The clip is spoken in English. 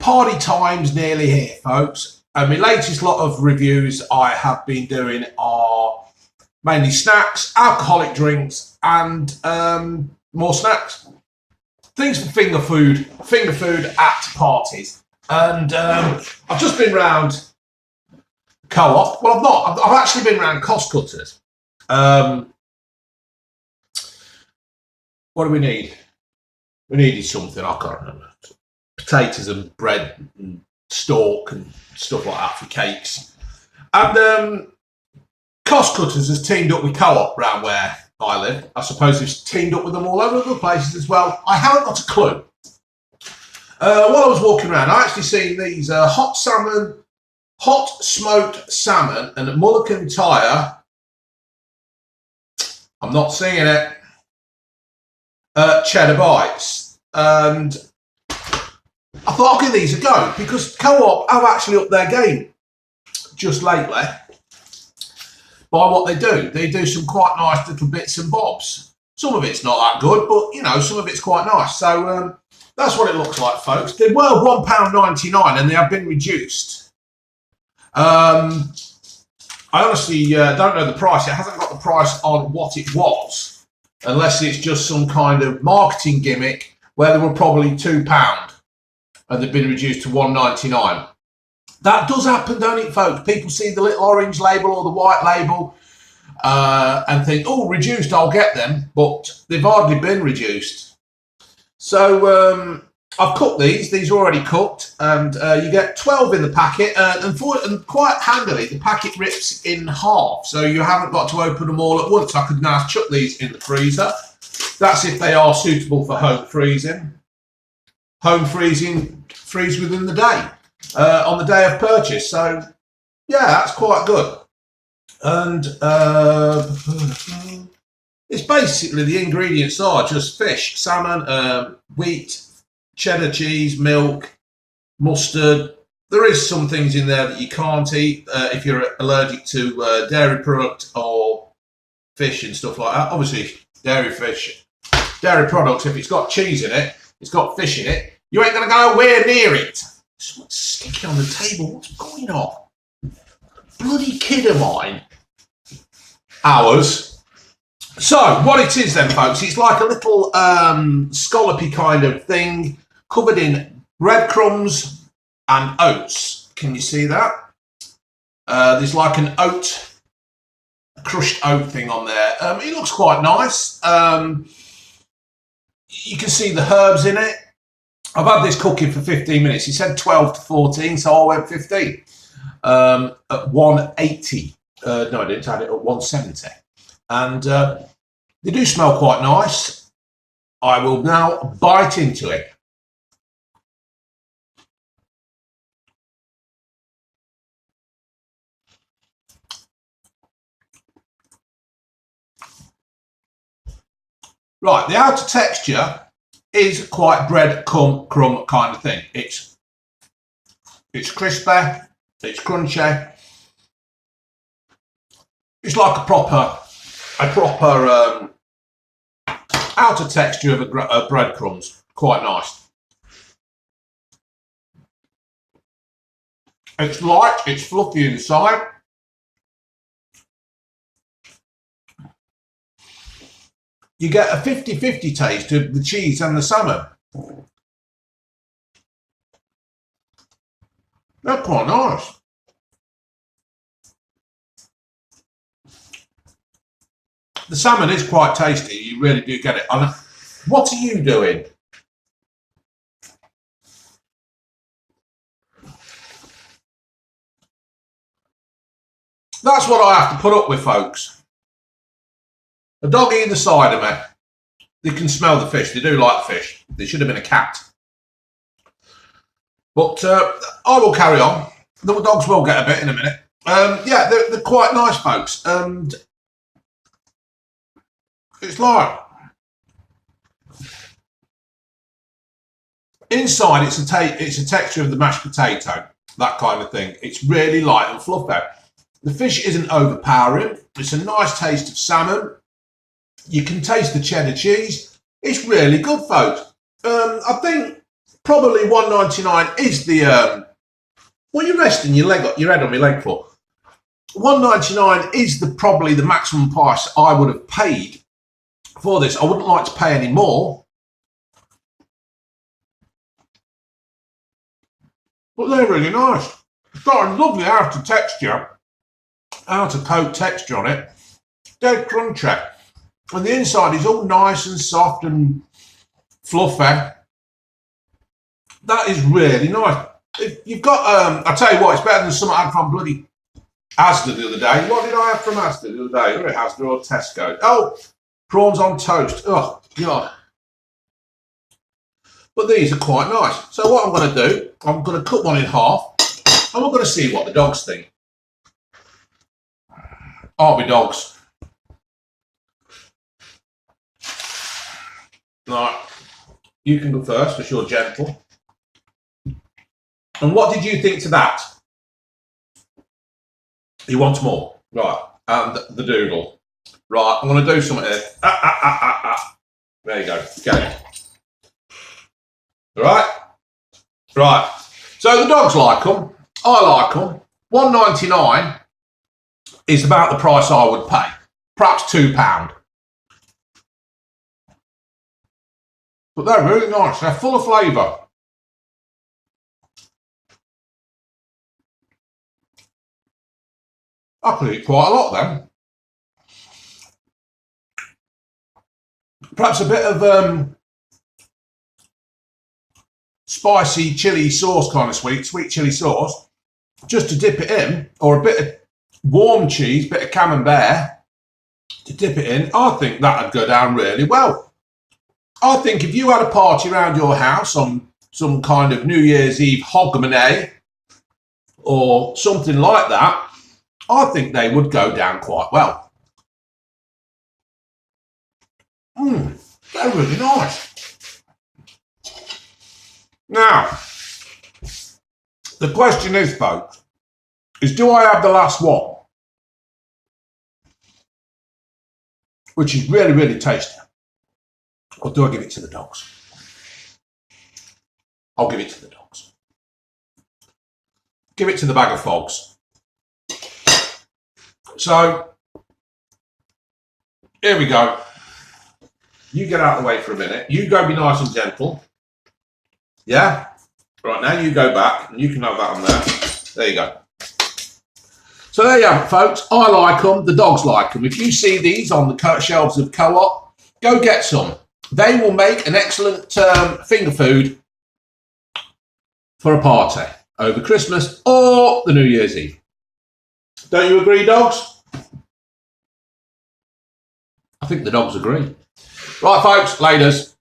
Party time's nearly here, folks. And my latest lot of reviews I have been doing are mainly snacks, alcoholic drinks, and more snacks. Things for finger food at parties. And I've just been round Co-op. Well, I've not. I've actually been round Cost Cutters. What do we need? We needed something, I can't remember. Potatoes and bread and stalk and stuff like that for cakes. And Cost Cutters has teamed up with Co-op round where I live. I suppose they've teamed up with them all over other places as well. I haven't got a clue. While I was walking around, I actually seen these hot smoked salmon and Mull Kintyre. I'm not seeing it. Cheddar bites, and I thought I'll give these a go because Co-op have actually upped their game just lately by what they do. They do some quite nice little bits and bobs. Some of it's not that good, but you know, some of it's quite nice. So that's what it looks like, folks. They were £1.99 and they have been reduced. I honestly don't know the price. It hasn't got the price on what it was. Unless it's just some kind of marketing gimmick where they were probably £2 and they've been reduced to £1.99. That does happen, don't it, folks? People see the little orange label or the white label and think, oh, reduced, I'll get them. But they've hardly been reduced. So I've cooked these. These are already cooked. And you get 12 in the packet. And quite handily, the packet rips in half. So you haven't got to open them all at once. I could now chuck these in the freezer. That's if they are suitable for home freezing. Home freezing, freeze within the day. On the day of purchase. So, yeah, that's quite good. And it's basically the ingredients are just fish, salmon, wheat, cheddar cheese, milk, mustard. There is some things in there that you can't eat if you're allergic to dairy product or fish and stuff like that. Obviously, dairy products, if it's got cheese in it, it's got fish in it, you ain't going to go nowhere near it. What's sticky on the table? What's going on? Bloody kid of mine. Ours. So, what it is then, folks, it's like a little scallopy kind of thing covered in breadcrumbs and oats. Can you see that? There's like an crushed oat thing on there. It looks quite nice. You can see the herbs in it. I've had this cooking for 15 minutes. He said 12 to 14, so I went 15 at 180. No, I didn't. I had it at 170. And they do smell quite nice. I will now bite into it. Right, the outer texture is quite bread crumb kind of thing. It's crispy, it's crunchy. It's like a proper outer texture of breadcrumbs. Quite nice. It's light, it's fluffy inside. You get a 50-50 taste of the cheese and the salmon. They're quite nice. The salmon is quite tasty. You really do get it. And what are you doing? That's what I have to put up with, folks. A dog either side of me. They can smell the fish. They do like fish. They should have been a cat. But I will carry on. The dogs will get a bit in a minute. Yeah, they're quite nice, folks. And it's like inside. It's a texture of the mashed potato, that kind of thing. It's really light and fluffy. The fish isn't overpowering. It's a nice taste of salmon. You can taste the cheddar cheese. It's really good, folks. I think probably $1.99 is the what are you resting your head on my leg for? $1.99 is probably the maximum price I would have paid for this. I wouldn't like to pay any more, but they're really nice. It's got a lovely outer coat texture on it, dead crunchy, and the inside is all nice and soft and fluffy. That is really nice. If you've got, I tell you what, it's better than something I had from bloody Asda the other day. What did I have from Asda the other day? Or Asda or Tesco? Oh, prawns on toast. Oh, God. But these are quite nice. So what I'm going to do, I'm going to cut one in half, and we're going to see what the dogs think. Aren't we, dogs? Right. You can go first, because you're gentle. And what did you think to that? You want more? Right. And the doodle. Right, I'm going to do something here. There you go. Get it. Right? Right. So the dogs like them. I like them. $1.99 is about the price I would pay. Perhaps £2. But they're really nice. They're full of flavour. I could eat quite a lot then. Perhaps a bit of spicy chili sauce kind of sweet chili sauce, just to dip it in, or a bit of warm cheese, bit of camembert to dip it in. I think that'd go down really well. I think if you had a party around your house on some kind of New Year's Eve hogmanay or something like that, I think they would go down quite well. They're really nice. Now, the question is, folks, is do I have the last one? Which is really, really tasty. Or do I give it to the dogs? I'll give it to the dogs. Give it to the bag of fogs. So, here we go. You get out of the way for a minute. You go be nice and gentle. Yeah? Right, now you go back and you can have that on there. There you go. So there you have it, folks. I like them. The dogs like them. If you see these on the shelves of Co-op, go get some. They will make an excellent finger food for a party over Christmas or the New Year's Eve. Don't you agree, dogs? I think the dogs agree. Right, folks, laters.